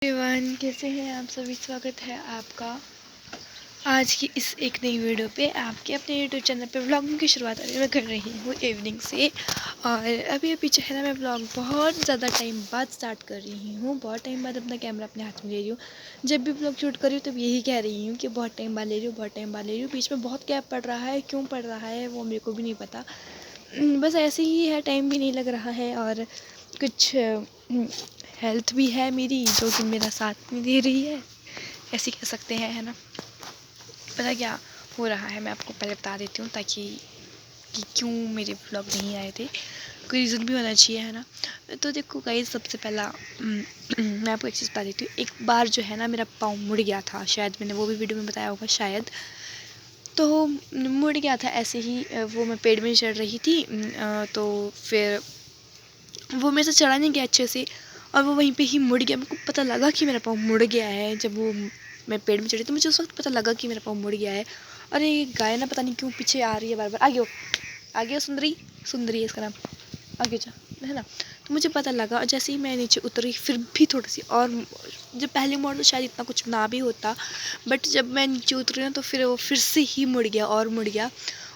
Everyone, कैसे हैं आप सभी। स्वागत है आपका आज की इस एक नई वीडियो पे। आपके अपने यूट्यूब चैनल पे व्लॉगिंग की शुरुआत मैं कर रही हूँ इवनिंग से। और अभी पीछे है ना, मैं व्लॉग बहुत ज़्यादा टाइम बाद स्टार्ट कर रही हूँ। बहुत टाइम बाद अपना कैमरा अपने हाथ में ले रही हूँ। जब भी व्लॉग शूट कर रही हूँ तब यही कह रही हूँ कि बहुत टाइम बाद ले रही हूँ, बहुत टाइम बाद ले रही हूँ। बीच में बहुत गैप पड़ रहा है, क्यों पड़ रहा है वो मेरे को भी नहीं पता। बस ऐसे ही है, टाइम भी नहीं लग रहा है और कुछ हेल्थ भी है मेरी जो कि मेरा साथ नहीं दे रही है, ऐसे कह सकते हैं, है ना। पता क्या हो रहा है, मैं आपको पहले बता देती हूँ ताकि कि क्यों मेरे व्लॉग नहीं आए थे। कोई रीज़न भी होना चाहिए, है ना। तो देखो गाइस, सबसे पहला मैं आपको एक चीज़ बता देती हूँ। एक बार जो है ना, मेरा पाँव मुड़ गया था, शायद मैंने वो भी वीडियो में बताया होगा शायद। तो मुड़ गया था ऐसे ही, वो मैं पेड़ में चढ़ रही थी, तो फिर वो मेरे से चढ़ा नहीं गया अच्छे से और वो वहीं पे ही मुड़ गया। मेरे को पता लगा कि मेरा पाँव मुड़ गया है। जब वो मैं पेड़ में चढ़ी तो मुझे उस वक्त पता लगा कि मेरा पाँव मुड़ गया है। और ये गाय ना पता नहीं क्यों पीछे आ रही है बार बार। आगे हो, आगे हो, सुंदरी, सुंदरी है इसका नाम, आगे जा, है ना। तो मुझे पता लगा और जैसे ही मैं नीचे उतरी फिर भी थोड़ी सी और, जब पहले मोड़ तो शायद इतना कुछ ना भी होता, बट जब मैं नीचे उतरी ना तो फिर वो फिर से ही मुड़ गया और मुड़ गया।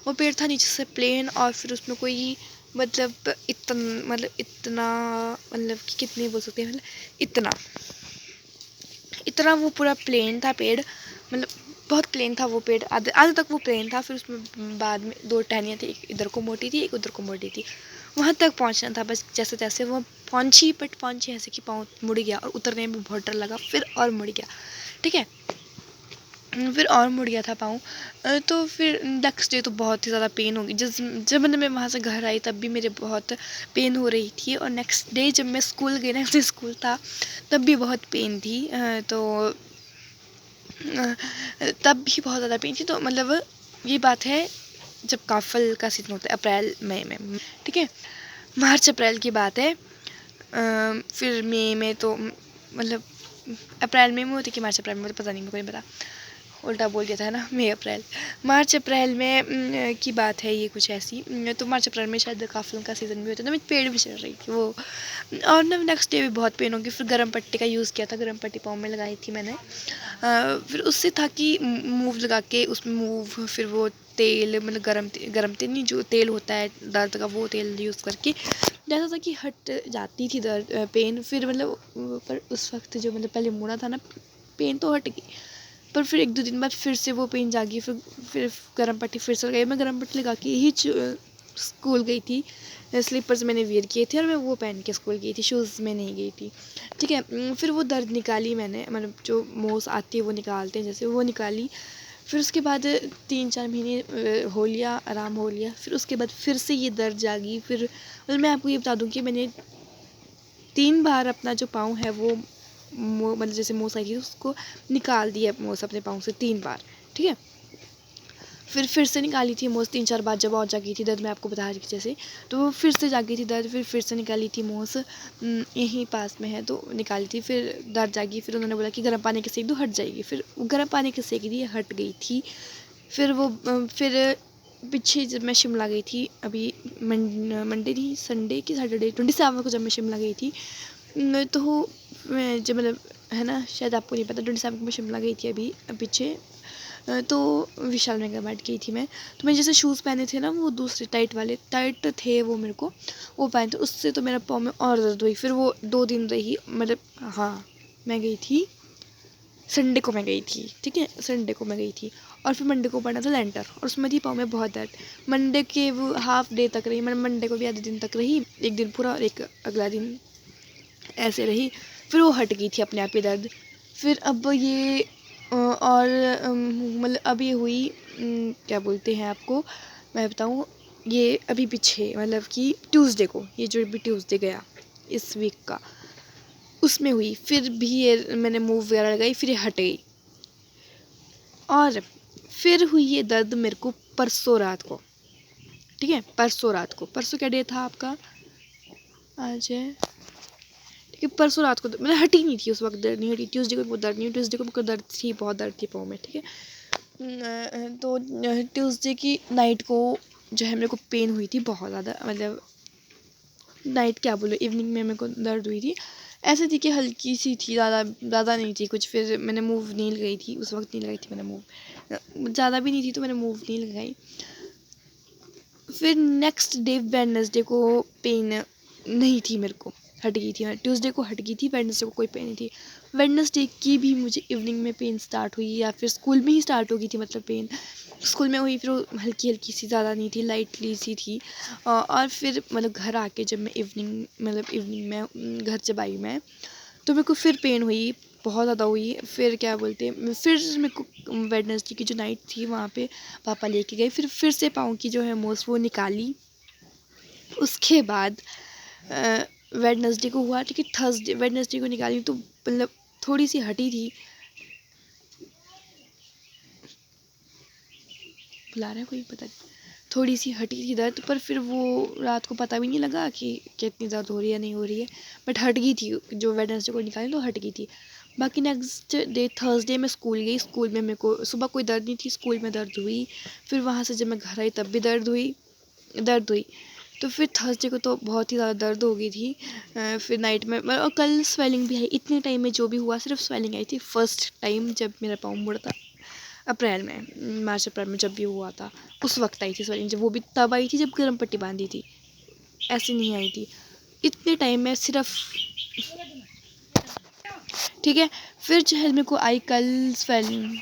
वो पेड़ था नीचे से प्लेन और फिर उसमें कोई इतना मतलब कि कितने बोल सकते हैं, मतलब इतना इतना वो पूरा प्लेन था पेड़, मतलब बहुत प्लेन था वो पेड़। आधे आधे तक वो प्लेन था। फिर उसमें बाद में दो टहनियाँ थी, एक इधर को मोटी थी एक उधर को मोटी थी। वहाँ तक पहुँचना था बस। जैसे तैसे वो पहुँची, बट पहुँची ऐसे कि पाँव मुड़ गया और उतरने में बहुत डर लगा। फिर और मुड़ गया, ठीक है। फिर और मुड़ गया था पाँव। तो फिर नेक्स्ट डे तो बहुत ही ज़्यादा पेन होगी। जब मैं वहाँ से घर आई तब भी मेरे बहुत पेन हो रही थी। और नेक्स्ट डे जब मैं स्कूल गई, नेक्स्ट डे स्कूल था, तब भी बहुत पेन थी। तब भी बहुत ज़्यादा पेन थी। तो मतलब ये बात है जब काफल का सीज़न होता है, अप्रैल मई में, ठीक है। मार्च अप्रैल की बात है। फिर मई में तो मतलब अप्रैल में होती कि मार्च अप्रैल में, मुझे पता नहीं, मेरे को नहीं पता, उल्टा बोल दिया था ना, मई अप्रैल। मार्च अप्रैल में की बात है ये कुछ ऐसी। तो मार्च अप्रैल में शायद काफल का सीज़न भी होता था। मैं पेड़ भी चढ़ रही थी वो, और ना नेक्स्ट डे भी बहुत पेन होगी। फिर गर्म पट्टी का यूज़ किया था, गर्म पट्टी पाँव में लगाई थी मैंने। फिर उससे था कि मूव लगा के उसमें मूव, फिर वो तेल, मतलब गरम तेल नहीं, जो तेल होता है दर्द का, वो तेल यूज़ करके जैसा था कि हट जाती थी दर्द, पेन। फिर मतलब पर उस वक्त जो मतलब पहले मुड़ा था ना, पेन तो हट गई, पर फिर एक दो दिन बाद फिर से वो पेन जागी। फिर गर्म पट्टी फिर से लगाई। मैं गर्म पट्टी लगा के ही स्कूल गई थी। स्लीपर्स मैंने वियर किए थे और मैं वो पहन के स्कूल गई थी, शूज़ में नहीं गई थी, ठीक है। फिर वो दर्द निकाली मैंने, मतलब जो मोस आती है वो निकालते हैं जैसे, वो निकाली। फिर उसके बाद 3-4 महीने हो लिया, आराम हो लिया। फिर उसके बाद फिर से ये दर्द जागी। फिर मतलब मैं आपको ये बता दूँ कि मैंने 3 बार अपना जो पाँव है वो मतलब जैसे मोस आई थी उसको निकाल दिया मोस अपने पाँव से 3 बार, ठीक है। फिर से निकाली थी मोस 3-4 बार। जब और जागी थी दर्द, मैं आपको बता रही थी जैसे, तो वो फिर से जागी थी दर्द। फिर से निकाली थी मोस, यहीं पास में है तो निकाली थी। फिर दर्द जागी, फिर उन्होंने बोला कि गर्म पानी के सेक दो, हट जाएगी। फिर गर्म पानी के सेक दी, हट गई थी। फिर वो फिर पीछे जब मैं शिमला गई थी, अभी मंडे नहीं, संडे की सैटरडे 27 को जब मैं शिमला गई थी, तो मैं जब मतलब, है ना, शायद आपको नहीं पता, 27 को मैं शिमला गई थी अभी पीछे। तो विशाल मेगा मार्ट गई थी मैं। तो मैं जैसे शूज़ पहने थे ना, वो दूसरे टाइट वाले, टाइट थे वो मेरे को, वो पहने थे। उससे तो मेरा पाँव में और दर्द हुई। फिर वो 2 दिन रही, मतलब हाँ, मैं गई थी संडे को, मैं गई थी, ठीक है, संडे को मैं गई थी। और फिर मंडे को पड़ा था लेंटर और उसमें थी पाँव में बहुत दर्द। मंडे के वो हाफ डे तक रही, मतलब मंडे को भी आधे दिन तक रही, एक दिन पूरा और एक अगला दिन ऐसे रही। फिर वो हट गई थी अपने आप ही दर्द। फिर अब ये और मतलब अब ये हुई, क्या बोलते हैं आपको मैं बताऊँ, ये अभी पीछे मतलब कि ट्यूसडे को, ये जो भी ट्यूसडे गया इस वीक का, उसमें हुई। फिर भी ये मैंने मूव वगैरह लगाई, फिर ये हट गई। और फिर हुई ये दर्द मेरे को परसों रात को, ठीक है, परसों रात को। परसों क्या डे था आपका, आज है, ठीक है। परसों रात को मतलब हटी नहीं थी उस वक्त, दर्द नहीं हटी। ट्यूसडे को दर्द नहीं, ट्यूसडे को दर्द थी, बहुत दर्द थी पाँव में, ठीक है। तो ट्यूसडे की नाइट को जो है मेरे को पेन हुई थी बहुत ज़्यादा, मतलब नाइट क्या बोलो, इवनिंग में मेरे को दर्द हुई थी। ऐसे थी कि हल्की सी थी, ज़्यादा नहीं थी कुछ। फिर मैंने मूव नहीं लगाई थी उस वक्त, नहीं लगाई थी मैंने मूव, ज़्यादा भी नहीं थी तो मैंने मूव नहीं लगाई। फिर नेक्स्ट डे वेडनेसडे को पेन नहीं थी मेरे को, हट गई थी। ट्यूसडे को हट गई थी, वेडनेसडे को कोई पेन नहीं थी। वेडनेसडे की भी मुझे इवनिंग में पेन स्टार्ट हुई, या फिर स्कूल में ही स्टार्ट हो गई थी, मतलब पेन स्कूल में हुई। फिर वो हल्की हल्की सी, ज़्यादा नहीं थी, लाइटली सी थी। और फिर मतलब घर आके जब मैं इवनिंग में घर जब आई मैं, तो मेरे को फिर पेन हुई, बहुत ज़्यादा हुई। फिर क्या बोलते हैं, फिर मेरे को वेडनेसडे की जो नाइट थी वहाँ पे पापा लेके गए, फिर से पाँव की जो है मोच वो निकाली। उसके बाद वेडनेसडे को हुआ, ठीक है। थर्सडे वेडनेसडे को निकाली तो मतलब थोड़ी सी हटी थी। बुला रहा है कोई, पता नहीं, थोड़ी सी हटी थी दर्द, पर फिर वो रात को पता भी नहीं लगा कि कितनी दर्द हो रही है नहीं हो रही है, बट हट गई थी। जो वेडनेसडे को निकाली तो हट गई थी। बाकी नेक्स्ट डे थर्सडे में स्कूल गई। स्कूल में मेरे को सुबह कोई दर्द नहीं थी, स्कूल में दर्द हुई। फिर वहाँ से जब मैं घर आई तब भी दर्द हुई। तो फिर थर्सडे को तो बहुत ही ज़्यादा दर्द हो गई थी। फिर नाइट में और कल स्वेलिंग भी आई। इतने टाइम में जो भी हुआ, सिर्फ स्वेलिंग आई थी फर्स्ट टाइम जब मेरा पाँव मुड़ा था, अप्रैल में, मार्च अप्रैल में जब भी हुआ था, उस वक्त आई थी स्वेलिंग। जब वो भी तब आई थी जब गर्म पट्टी बांधी थी, ऐसी नहीं आई थी इतने टाइम में सिर्फ, ठीक है। फिर जो है मेरे को आई कल स्वेलिंग,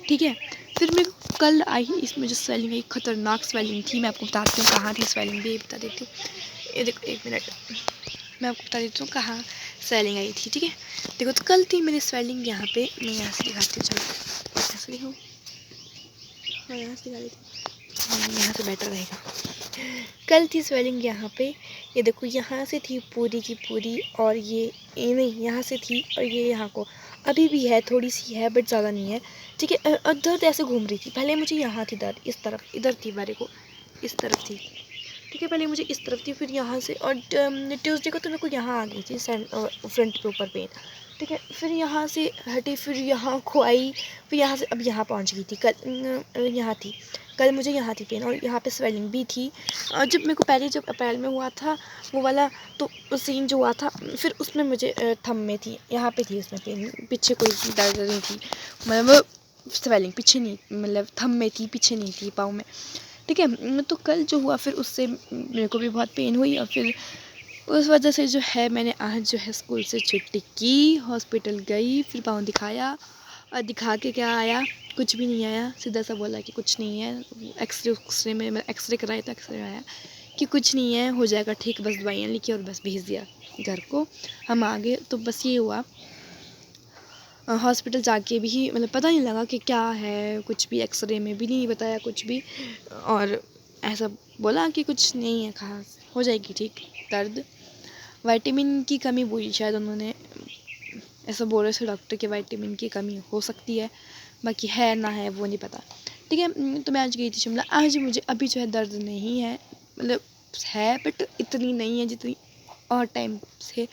ठीक है। फिर मेरे को कल आई, इसमें जो स्वेलिंग आई खतरनाक स्वेलिंग थी। मैं आपको बताती हूँ कहाँ थी स्वेलिंग, भी बता देती हूँ। ये देखो, एक मिनट, मैं आपको बता देती हूँ कहाँ स्वेलिंग आई थी, ठीक है। देखो, तो कल थी मेरी स्वेलिंग यहाँ पे, मैं यहाँ से दिखाती हूँ, चलो ऐसे दिखाऊँ, हाँ यहाँ से दिखा देती हूँ, यहाँ से बेटर रहेगा। कल थी स्वेलिंग यहाँ पे, ये देखो यहाँ से थी पूरी की पूरी, और ये नहीं, यहाँ से थी, और ये यहाँ को अभी भी है, थोड़ी सी है बट ज़्यादा नहीं है, ठीक है। और दर्द ऐसे घूम रही थी। पहले मुझे यहाँ थी दर्द, इस तरफ, इधर थी मेरे को, इस तरफ थी, ठीक है। पहले मुझे इस तरफ थी, फिर यहाँ से, और ट्यूसडे को तो मेरे को यहाँ आ गई थी फ्रंट पे ऊपर पेन, ठीक है। फिर यहाँ से हटी, फिर यहाँ को आई, फिर यहाँ से अब यहाँ पहुँच गई थी। कल यहाँ थी, कल मुझे यहाँ थी पेन, और यहाँ पे स्वेलिंग भी थी। और जब मेरे को पहले, जब अप्रैल में हुआ था वो वाला, तो सीन जो हुआ था, फिर उसमें मुझे थंब में थी, यहाँ पे थी उसमें पेन, पीछे कोई दर्द नहीं थी, मतलब स्वेलिंग पीछे नहीं, मतलब थंब में थी, पीछे नहीं थी पाँव में, ठीक है। तो कल जो हुआ, फिर उससे मेरे को भी बहुत पेन हुई, और फिर उस वजह से जो है मैंने आज जो है स्कूल से छुट्टी की, हॉस्पिटल गई, फिर पाँव दिखाया, और दिखा के क्या आया, कुछ भी नहीं आया। सीधा सा बोला कि कुछ नहीं है। एक्सरे में मैं एक्सरे कराया तो एक्सरे में आया कि कुछ नहीं है, हो जाएगा ठीक, बस दवाइयाँ लिखी और बस भेज दिया घर को। हम आ गए, तो बस ये हुआ। हॉस्पिटल जाके भी मतलब पता नहीं लगा कि क्या है, कुछ भी एक्सरे में भी नहीं बताया कुछ भी, और ऐसा बोला कि कुछ नहीं है खास, हो जाएगी ठीक दर्द। विटामिन की कमी बोली शायद उन्होंने, ऐसा बोल रहे थे डॉक्टर कि विटामिन की कमी हो सकती है, बाकी है ना है वो नहीं पता, ठीक है। तो मैं आज गई थी शिमला। आज मुझे अभी जो है दर्द नहीं है, मतलब है बट इतनी नहीं है जितनी और टाइम से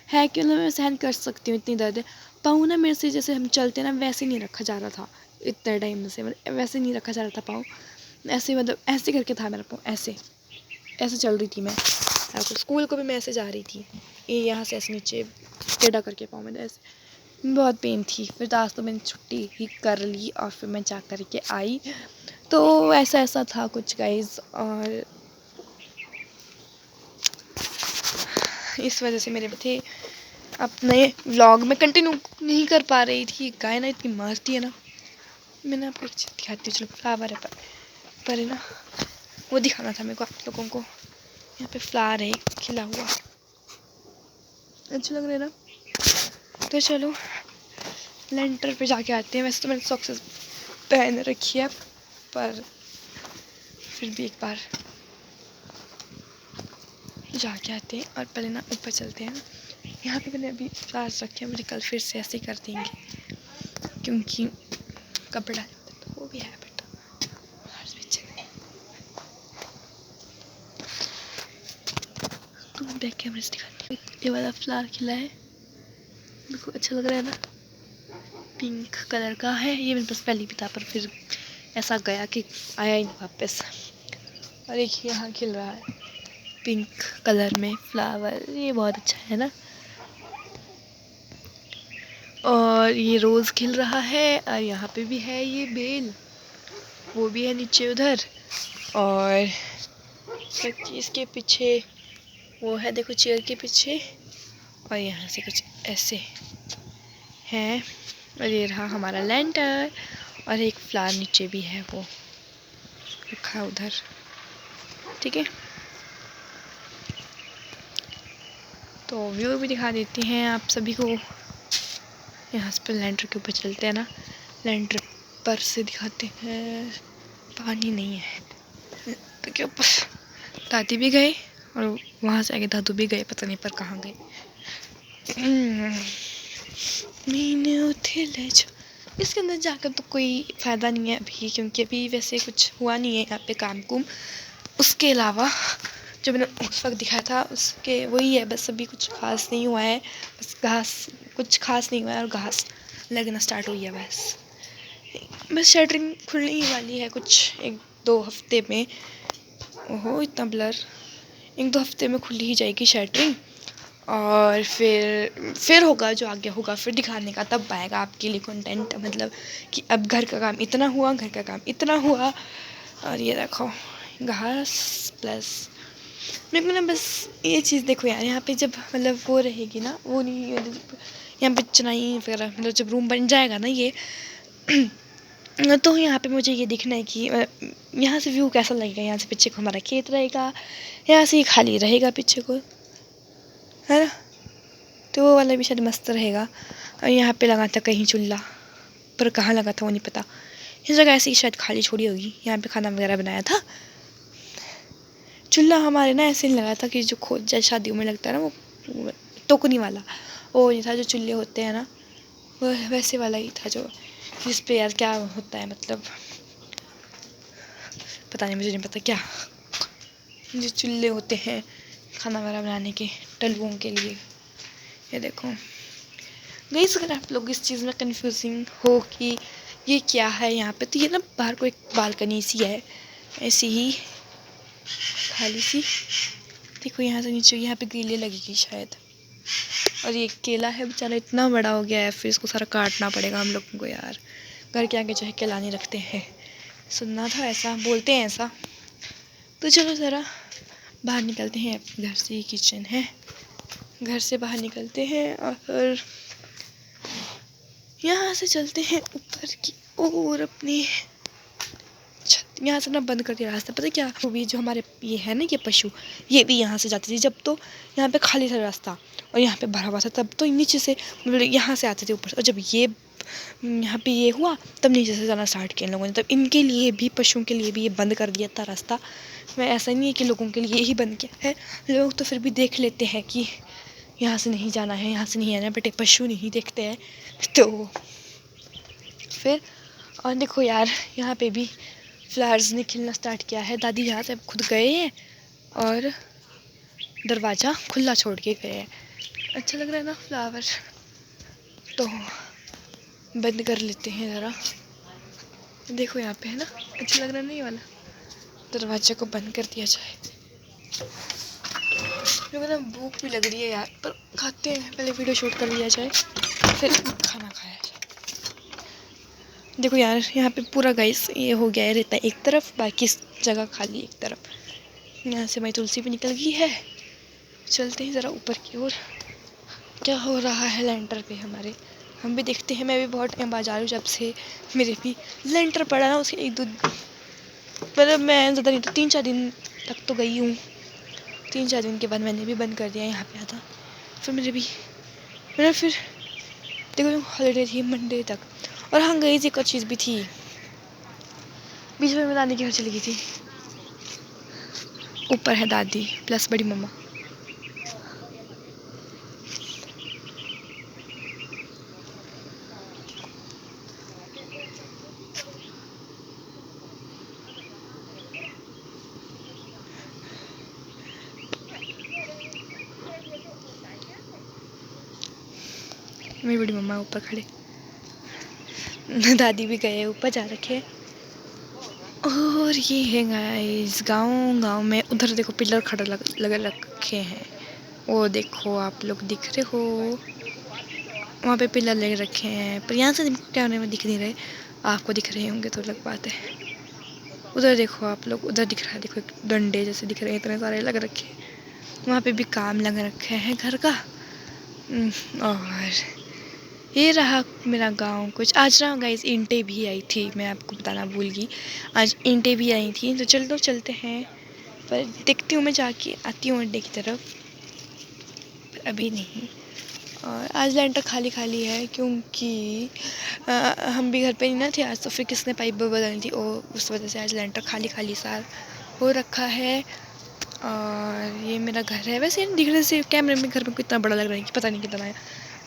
है, कि मतलब मैं सहन कर सकती हूँ इतनी दर्द है। पाँव ना मेरे से, जैसे हम चलते ना वैसे नहीं रखा जा रहा था इतने टाइम से, मतलब वैसे नहीं रखा जा रहा था पाँव, ऐसे मतलब ऐसे करके था मेरा पाँव, ऐसे ऐसे चल रही थी मैं। स्कूल को भी मैं ऐसे जा रही थी, ये यहाँ से ऐसे नीचे टेढ़ा करके पाँव में, ऐसे बहुत पेन थी। फिर आज तो मैंने छुट्टी ही कर ली, और फिर मैं जा कर के आई। तो ऐसा ऐसा था कुछ गाइज, और इस वजह से मेरे थे अपने व्लॉग में कंटिन्यू नहीं कर पा रही थी। गाय ना इतनी मारती है ना। मैंने आपको एक चीज़ दिखाती हूँ, चलो फ्लावर है पर है ना, वो दिखाना था मेरे को आप लोगों को। यहाँ पे फ्लावर है खिला हुआ, अच्छा लग रहा है ना। तो चलो लेंटर पे जाके आते हैं। वैसे तो मैंने सॉक्सेस पहन रखी है, पर फिर भी एक बार जाके आते हैं। और पहले ना ऊपर चलते हैं। यहाँ पे मैंने अभी फ्लावर्स रखे हैं, मुझे कल फिर से ऐसे ही कर देंगे, क्योंकि कपड़ा तो वो भी है बट तो बैक कैमरे से दिखाती हूँ। ये वाला फ्लावर खिला है, मेरे को अच्छा लग रहा है ना, पिंक कलर का है। ये मेरे पास पहले भी था, पर फिर ऐसा गया कि आया ही नहीं वापस। और एक यहाँ खिल रहा है पिंक कलर में फ्लावर, ये बहुत अच्छा है ना। और ये रोज़ खिल रहा है, और यहाँ पे भी है ये बेल, वो भी है नीचे उधर। और इसके पीछे वो है, देखो चेयर के पीछे, और यहाँ से कुछ ऐसे है। और ये रहा हमारा लैंटर, और एक फ्लावर नीचे भी है, वो रखा उधर। ठीक है, तो व्यू भी दिखा देती हैं आप सभी को। यहाँ से पर लैंटर के ऊपर चलते हैं ना, लैंटर पर से दिखाते हैं। पानी नहीं है तो के ऊपर। दादी भी गए और वहाँ से आगे दादू भी गए, पता नहीं पर कहाँ गए। मैंने उठे ले जो, इसके अंदर जाकर तो कोई फ़ायदा नहीं है अभी, क्योंकि अभी वैसे कुछ हुआ नहीं है यहाँ पे काम कुम। उसके अलावा जो मैंने उस वक्त दिखाया था उसके वही है, बस अभी कुछ खास नहीं हुआ है। बस घास, कुछ खास नहीं हुआ है, और घास लगना स्टार्ट हुई है बस। बस शटरिंग खुलने ही वाली है कुछ 1-2 हफ्ते में। ओहो इतना ब्लर, 1-2 हफ्ते में खुल ही जाएगी शटरिंग, और फिर होगा जो आगे होगा, फिर दिखाने का तब आएगा आपके लिए कंटेंट। मतलब कि अब घर का काम इतना हुआ, घर का काम इतना हुआ। और ये देखो घास प्लस मेरे को ना बस ये चीज़ देखो यार, यहाँ पे जब मतलब वो रहेगी ना, वो नहीं यहाँ पे चनाई वगैरह, मतलब जब रूम बन जाएगा ना ये तो यहाँ पे मुझे ये देखना है कि यहाँ से व्यू कैसा लगेगा। यहाँ से पीछे को हमारा खेत रहेगा, यहाँ से ही खाली रहेगा पीछे को, है ना, तो वो वाला भी शायद मस्त रहेगा। और यहाँ पे लगा था कहीं चूल्हा, पर कहाँ लगा था वो नहीं पता। इस जगह ऐसे ही शायद खाली छोड़ी होगी, यहाँ पे खाना वगैरह बनाया था। चूल्हा हमारे ना ऐसे ही लगा था कि जो खोज जैसे शादियों में लगता है ना, वो टोकनी वाला, वो नहीं था जो चूल्हे होते हैं ना, वो वैसे वाला ही था, जो जिस पे यार क्या होता है, मतलब पता नहीं, मुझे नहीं पता क्या, जो चूल्हे होते हैं खाना वगैरह बनाने के, टलुओं के लिए। ये देखो गाइस, अगर आप लोग इस चीज़ में कंफ्यूजिंग हो कि ये क्या है यहाँ पे, तो ये ना बाहर को एक बालकनी सी है, ऐसी ही खाली सी। देखो यहाँ से नीचे यहाँ पे ग्रिलें लगेगी शायद। और ये केला है बेचारा, इतना बड़ा हो गया है, फिर इसको सारा काटना पड़ेगा हम लोगों को यार। घर के आगे जो है केला नहीं रखते हैं, सुनना था ऐसा, बोलते हैं ऐसा। तो चलो ज़रा बाहर निकलते हैं, अपने घर से ही किचन है, घर से बाहर निकलते हैं और फिर यहाँ से चलते हैं ऊपर की और अपनी छत। यहाँ से ना बंद कर दिया रास्ता, पता क्या, वो भी जो हमारे ये है ना, ये पशु, ये भी यहाँ से जाते थे जब तो यहाँ पे खाली था रास्ता और यहाँ पे भरा हुआ था, तब तो नीचे से मतलब यहाँ से आते थे ऊपर। और जब ये यहाँ पे ये हुआ तब नीचे से जाना स्टार्ट किया इन लोगों ने, तब इनके लिए भी, पशुओं के लिए भी ये बंद कर दिया था रास्ता। मैं ऐसा नहीं है कि लोगों के लिए ही बंद किया है, लोग तो फिर भी देख लेते हैं कि यहाँ से नहीं जाना है, यहाँ से नहीं आना है, बट पशु नहीं देखते हैं। तो फिर और देखो यार, यहाँ पे भी फ्लावर्स ने खिलना स्टार्ट किया है। दादी यहाँ से खुद गए हैं और दरवाज़ा खुला छोड़ के गए हैं। अच्छा लग रहा है ना फ्लावर, तो बंद कर लेते हैं ज़रा। देखो यहाँ पे है ना, अच्छा लग रहा है ना, ये वाला दरवाजे को बंद कर दिया जाए। मेरे को ना भूख भी लग रही है यार, पर खाते हैं, पहले वीडियो शूट कर लिया जाए फिर खाना खाया जाए। देखो यार यहाँ पे पूरा गाइस ये हो गया है रेता एक तरफ, बाकी जगह खाली एक तरफ। यहाँ से मेरी तुलसी भी निकल गई है। चलते हैं ज़रा ऊपर की ओर, क्या हो रहा है लेंटर पे हमारे, हम भी देखते हैं। मैं भी बहुत टाइम बाद जा रही हूँ, जब से मेरे भी लेंटर पड़ा ना, उसके 1-2 मतलब मैं ज़्यादा नहीं तो 3-4 दिन तक तो गई हूँ। 3-4 दिन के बाद मैंने भी बंद कर दिया यहाँ पे आता। फिर मेरा फिर देखो हॉलीडे थी मंडे तक, और हाँ गई थी, एक और चीज़ भी थी, बीच में मैं दादी के घर चली गई थी। ऊपर है दादी प्लस बड़ी मम्मा। मेरी बड़ी मम्मा ऊपर खड़े, दादी भी गए ऊपर जा रखे। और ये है गाइस गाँव में, उधर देखो पिलर खड़ा लग रखे हैं, वो देखो आप लोग दिख रहे हो, वहाँ पे पिलर लगे रखे हैं, पर यहाँ से कैमरे में दिख नहीं रहे, आपको दिख रहे होंगे तो अलग बात है। उधर देखो आप लोग, उधर दिख रहा है, देखो एक डंडे जैसे दिख रहे हैं, इतने सारे लग रखे हैं। वहाँ पे भी काम लग रखे हैं घर का। और ये रहा मेरा गांव कुछ। आज ना गाइस ईंटें भी आई थी, मैं आपको बताना भूल गई, आज ईंटें भी आई थी। तो चलते हैं, पर देखती हूँ मैं, जाके आती हूँ अड्डे की तरफ, पर अभी नहीं। और आज लेंटर खाली खाली है, क्योंकि हम भी घर पे नहीं ना थे आज, तो फिर किसने पाइप बदलनी थी, और उस वजह से आज लेंटर खाली खाली सा हो रखा है। और ये मेरा घर है। वैसे दिखने से कैमरे में घर में कितना बड़ा लग रहा है कि पता नहीं कितना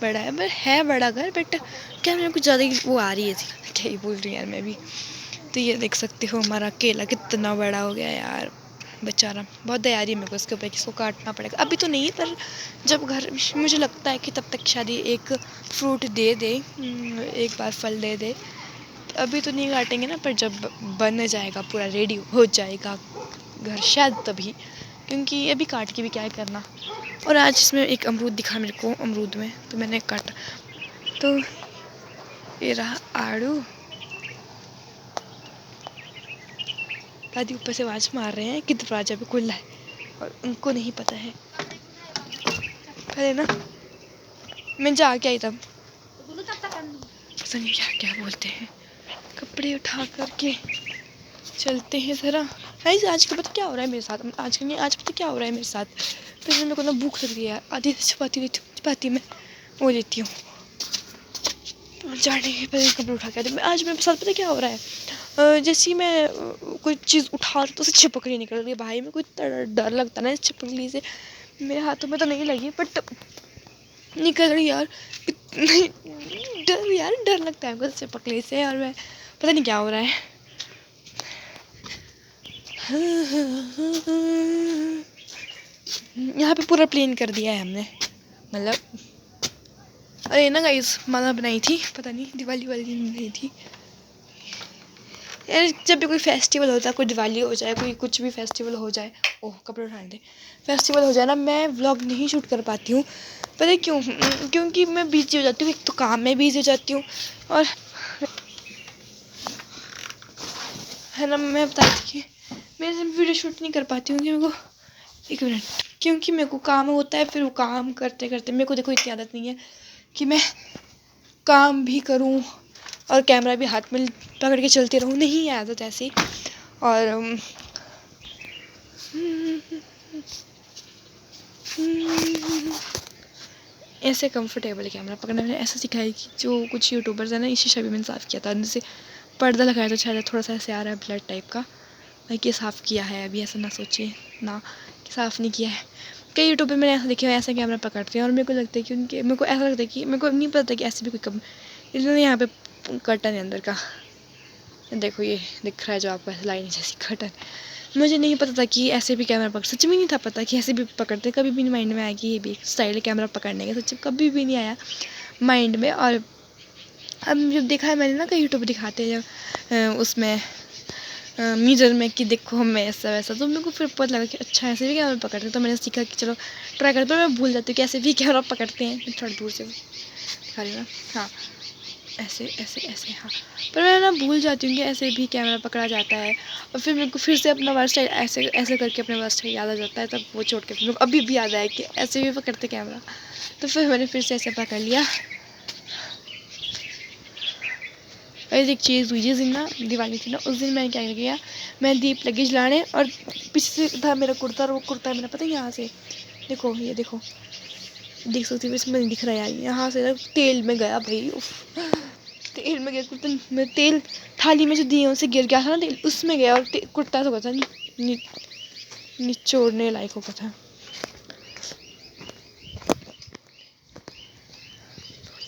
बड़ा है, पर है बड़ा घर, बट कैमरे में कुछ ज़्यादा ही वो आ रही है, क्या ही बोल रही यार मैं भी। तो ये देख सकते हो हमारा केला कितना बड़ा हो गया यार, बेचारा, बहुत दया आ रही है मेरे को इसके ऊपर, किसको काटना पड़ेगा। अभी तो नहीं, पर जब घर, मुझे लगता है कि तब तक शायद एक फ्रूट दे दे, एक बार फल दे दे। अभी तो नहीं काटेंगे ना, पर जब बन जाएगा, पूरा रेडी हो जाएगा घर, शायद तभी, क्योंकि अभी काट के भी क्या करना। और आज इसमें एक अमरूद दिखा मेरे को, अमरूद में, तो मैंने काटा। तो ये रहा आड़ू। दादी ऊपर से आवाज़ मार रहे हैं कि दरवाजा भी खुला है, और उनको नहीं पता है। पहले ना मैं जाके आई तब, पता नहीं क्या क्या बोलते हैं। कपड़े उठा करके चलते हैं ज़रा। आज का पता क्या हो रहा है मेरे साथ, आज पता क्या हो रहा है मेरे साथ। फिर मेरे को ना भूख लग रही है, आधी छुपाती मैं वो लेती हूँ, जाने के पहले कपड़े उठा के आती हूँ। आज मेरे साथ पता क्या हो रहा है, जैसे ही मैं कोई चीज़ उठा रही तो उसे छिपकली निकल रही है। भाई में कोई डर लगता ना इस छिपकली से, मेरे हाथों में तो नहीं लगी, बट निकल रही यार, डर लगता है हमको छिपकली से। और मैं पता नहीं क्या हो रहा है। यहाँ पे पूरा प्लेन कर दिया है हमने, मतलब। अरे ना गाइस, माला बनाई थी, पता नहीं दिवाली वाली दिन बनाई थी यार। जब भी कोई फेस्टिवल होता है, कोई दिवाली हो जाए, कोई कुछ भी फेस्टिवल हो जाए, ओह कपड़े उठाने दे, फेस्टिवल हो जाए ना, मैं व्लॉग नहीं शूट कर पाती हूँ। पता है क्यों? क्योंकि मैं बिजी हो जाती हूँ, एक तो काम में बिजी हो जाती हूँ, और है ना, मैं बताती कि मैं वीडियो शूट नहीं कर पाती हूँ, कि मेरे को, एक मिनट, क्योंकि मेरे को काम होता है, फिर वो काम करते करते मेरे को, देखो इतनी आदत नहीं है कि मैं काम भी करूं और कैमरा भी हाथ में पकड़ के चलती रहूं, नहीं है आदत ऐसी। और ऐसे कंफर्टेबल कैमरा पकड़ना मैंने ऐसा सीखा है कि जो कुछ यूट्यूबर्स हैं ना, इसी शीशा भी मैंने साफ़ किया था, अंदर से पर्दा लगाया था, शायद थोड़ा सा ऐसे आ रहा है ब्लड टाइप का, कि साफ़ किया है अभी, ऐसा ना सोचिए ना कि साफ़ नहीं किया है। कई यूट्यूब पे मैंने ऐसा देखा, ऐसा कैमरा पकड़ते हैं, और मेरे को लगता है कि उनके, मेरे को ऐसा लगता है कि मेरे को नहीं पता कि ऐसे भी कोई कम, इसलिए यहाँ पे कर्टन है अंदर का, देखो ये दिख रहा है जो आपको, ऐसे लाइन जैसी कर्टन। मुझे नहीं पता था कि ऐसे भी कैमरा पकड़, सच में नहीं था पता कि ऐसे भी पकड़ते, कभी भी नहीं माइंड में आया कि ये भी एक स्टाइल है कैमरा पकड़ने का, सच कभी भी नहीं आया माइंड में। और अब जब देखा है मैंने ना, कई यूट्यूब दिखाते हैं जब उसमें मिरर में कि देखो हमें ऐसा वैसा, तो मेरे को फिर पता लगा कि अच्छा ऐसे भी कैमरा पकड़ते हैं, तो मैंने सीखा कि चलो ट्राई करते। पर मैं भूल जाती हूँ कि ऐसे भी कैमरा पकड़ते हैं, थोड़ा दूर से दिखा रही हूँ ना, हाँ ऐसे ऐसे ऐसे, हाँ, पर मैं ना भूल जाती हूँ कि ऐसे भी कैमरा पकड़ा जाता है। और फिर मेरे को फिर से अपना वर्क स्टाइल ऐसे ऐसे करके अपने वर्क स्टाइल याद आ जाता है, तब वो छोड़ के फिर अभी भी याद आया कि ऐसे भी पकड़ते कैमरा, तो फिर मैंने फिर से ऐसे पकड़ लिया। और एक चीज़ हुई, जिस दिन ना दिवाली थी ना, उस दिन मैंने क्या किया, मैं दीप लगी जलाने, और पीछे से था मेरा कुर्ता, और वो कुर्ता मेरा पता है यहाँ से, देखो ये देखो, देख सकती हूँ, इसमें नहीं दिख रहा है यार, यहाँ से ना तेल में गया भाई, तेल में गया कुर्ता में, तेल थाली में जो दिए उनसे गिर गया था ना तेल, उसमें गया, और कुर्ता तो था निचोड़ने लायक हो गया था।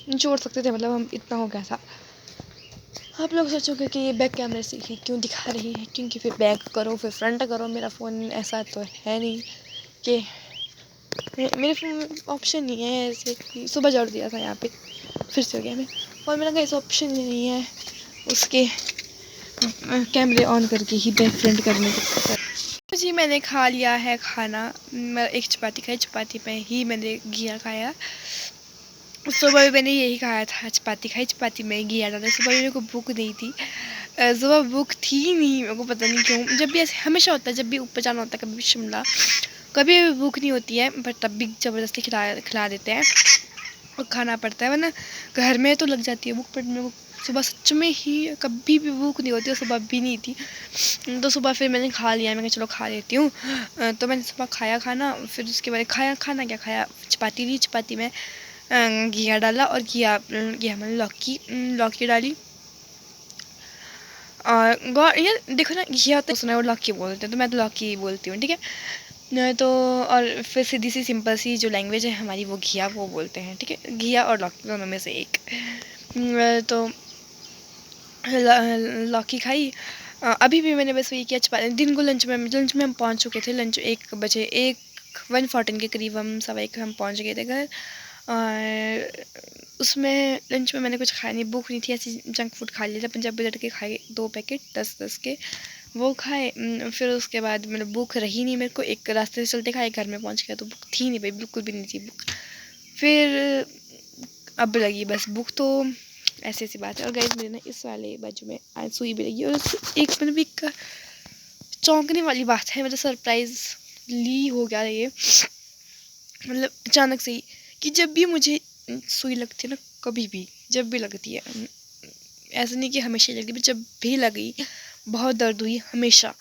निचोड़ सकते थे, मतलब हम, इतना हो गया था। आप लोग सोचोगे कि ये बैक कैमरे से ही क्यों दिखा रही है, क्योंकि फिर बैक करो फिर फ्रंट करो, मेरा फ़ोन ऐसा तो है नहीं कि मेरे फ़ोन में ऑप्शन नहीं है ऐसे कि सुबह जोड़ दिया था यहाँ पे, फिर से हो गया मैं, और मेरा कहीं ऑप्शन नहीं है उसके कैमरे ऑन करके ही बैक फ्रंट करने के। तो जी मैंने खा लिया है खाना, मैं एक चपाती खाई, चपाती पे ही मैंने घिया खाया, सुबह भी मैंने यही खाया था, चपाती खाई, चपाती में घी डाला। सुबह मेरे को भूख नहीं थी, सुबह भूख थी नहीं मेरे को, पता नहीं क्यों। जब भी ऐसे हमेशा होता है, जब भी ऊपर जाना होता है, कभी भी शिमला, कभी भी भूख नहीं होती है, पर तब भी ज़बरदस्ती खिला देते हैं और खाना पड़ता है, वरना घर में तो लग जाती है भूख। पर मेरे को सुबह सच में ही कभी भी भूख नहीं होती, और सुबह भी नहीं थी। तो सुबह फिर मैंने खा लिया, मैंने कहा चलो खा लेती हूँ। तो मैंने सुबह खाया खाना, फिर उसके बाद खाना क्या खाया, चपाती ली, चपाती में घिया डाला, और घिया मैंने लौकी डाली। और यार देखो ना, घिया तो सुना है वो लौकी बोलते हैं, तो मैं तो लौकी बोलती हूँ, ठीक है। तो और फिर सीधी सी सिंपल सी जो लैंग्वेज है हमारी, वो घिया वो बोलते हैं, ठीक है। घिया और लौकी दोनों में से एक। तो लौकी खाई। अभी भी मैंने बस वही किया, दिन को लंच में हम पहुंच चुके थे। लंच 1 बजे, 1:14 के करीब, हम 1:15 हम पहुंच गए थे घर। और उसमें लंच में मैंने कुछ खाया नहीं, भूख नहीं थी, ऐसी जंक फूड खा लिया था। पंजाबी लड़के खाए 2 पैकेट 10-10 के, वो खाए। फिर उसके बाद मतलब भूख रही नहीं मेरे को, एक रास्ते से चलते खाए, घर में पहुंच गया तो भूख थी नहीं भाई, बिल्कुल भी नहीं थी भूख। फिर अब लगी बस भूख, तो ऐसी ऐसी बात है। और गाइस मेरे ना इस वाले बाजू में आज सुई भी लगी, और एक मतलब एक चौंकने वाली बात है, मतलब सरप्राइजली हो गया ये, मतलब अचानक से ही, कि जब भी मुझे सुई लगती है ना, कभी भी जब भी लगती है, ऐसा नहीं कि हमेशा लगती, पर जब भी लगी बहुत दर्द हुई हमेशा।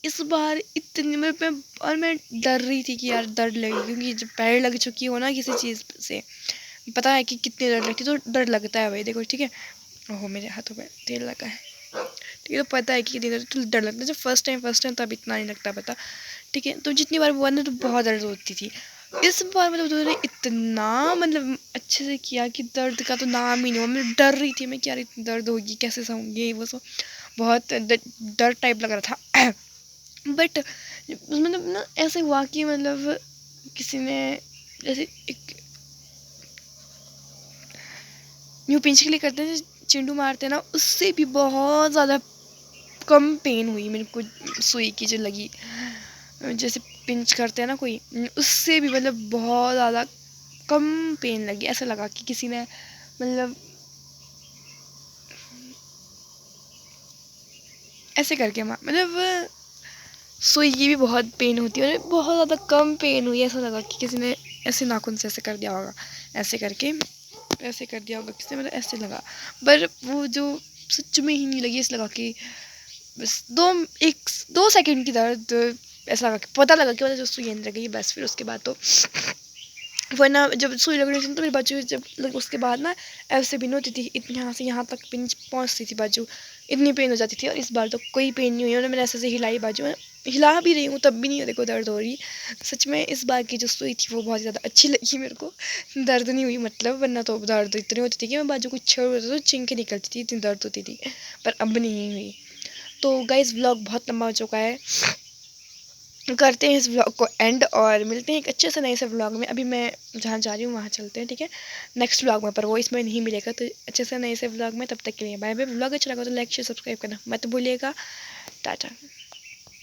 इस बार इतनी मैं डर रही थी कि यार दर्द लगेगी, क्योंकि जब पैर लग चुकी हो ना किसी चीज़ से, पता है कि कितनी दर्द लगती है, तो डर लगता है भाई, देखो ठीक है। ओहो मेरे हाथों में तेल लगा है, ठीक है। तो पता है कि कितनी दर्द, तो डर लगता है। जब फर्स्ट टाइम तब इतना नहीं लगता, पता, ठीक है। तो जितनी बार हुआ ना, तो बहुत दर्द होती थी। इस बार मतलब उन्होंने इतना मतलब अच्छे से किया कि दर्द का तो नाम ही नहीं हुआ। मैं डर रही थी, मैं क्या इतनी दर्द होगी, कैसे सहूँगी, वो सब बहुत डर टाइप लग रहा था। बट मतलब ना ऐसे हुआ कि मतलब किसी ने जैसे एक यूँ पिंच के लिए करते हैं, चिंडू मारते हैं ना, उससे भी बहुत ज़्यादा कम पेन हुई मेरे को, सुई की जो लगी, जैसे पिंच करते हैं ना कोई, उससे भी मतलब बहुत ज़्यादा कम पेन लगी। ऐसा लगा कि किसी ने मतलब ऐसे करके मतलब सुई की भी बहुत पेन होती है, और बहुत ज़्यादा कम पेन हुई। ऐसा लगा कि किसी ने ऐसे नाखून से ऐसे कर दिया होगा, ऐसे करके ऐसे कर दिया होगा किसी ने, मतलब ऐसे लगा। पर वो जो सच में ही नहीं लगी, ऐसा लगा कि बस 2 सेकंड की दर्द, ऐसा लगा कि पता लगा कि मतलब जो सुई अंदर गई बस। फिर उसके बाद तो वरना जब सुई लग रही थी तो मेरी बाजू जब उसके बाद ना ऐसे भी नहीं होती थी, इतनी यहाँ से यहाँ तक पिंच पहुँचती थी बाजू, इतनी पेन हो जाती थी। और इस बार तो कोई पेन नहीं हुई, और मैंने ऐसे हिलाई बाजू में, हिला भी रही हूँ तब भी नहीं देखो दर्द हो रही। सच में इस बार की जो सुई थी वो बहुत ज़्यादा अच्छी लगी मेरे को, दर्द नहीं हुई मतलब, वरना तो दर्द इतनी होती थी कि मैं बाजू कुछ छोड़ होता तो चिंके निकलती थी, इतनी दर्द होती थी। पर अब नहीं हुई। तो गाइस व्लॉग बहुत लंबा हो चुका है, करते हैं इस व्लॉग को एंड, और मिलते हैं एक अच्छे से नए से व्लॉग में। अभी मैं जहाँ जा रही हूँ वहाँ चलते हैं, ठीक है, नेक्स्ट व्लॉग में, पर वो इसमें नहीं मिलेगा। तो अच्छे से नए से व्लॉग में, तब तक के लिए बाय बाय। व्लॉग अच्छा लगा तो लाइक शेयर सब्सक्राइब करना मत भूलिएगा। टाटा।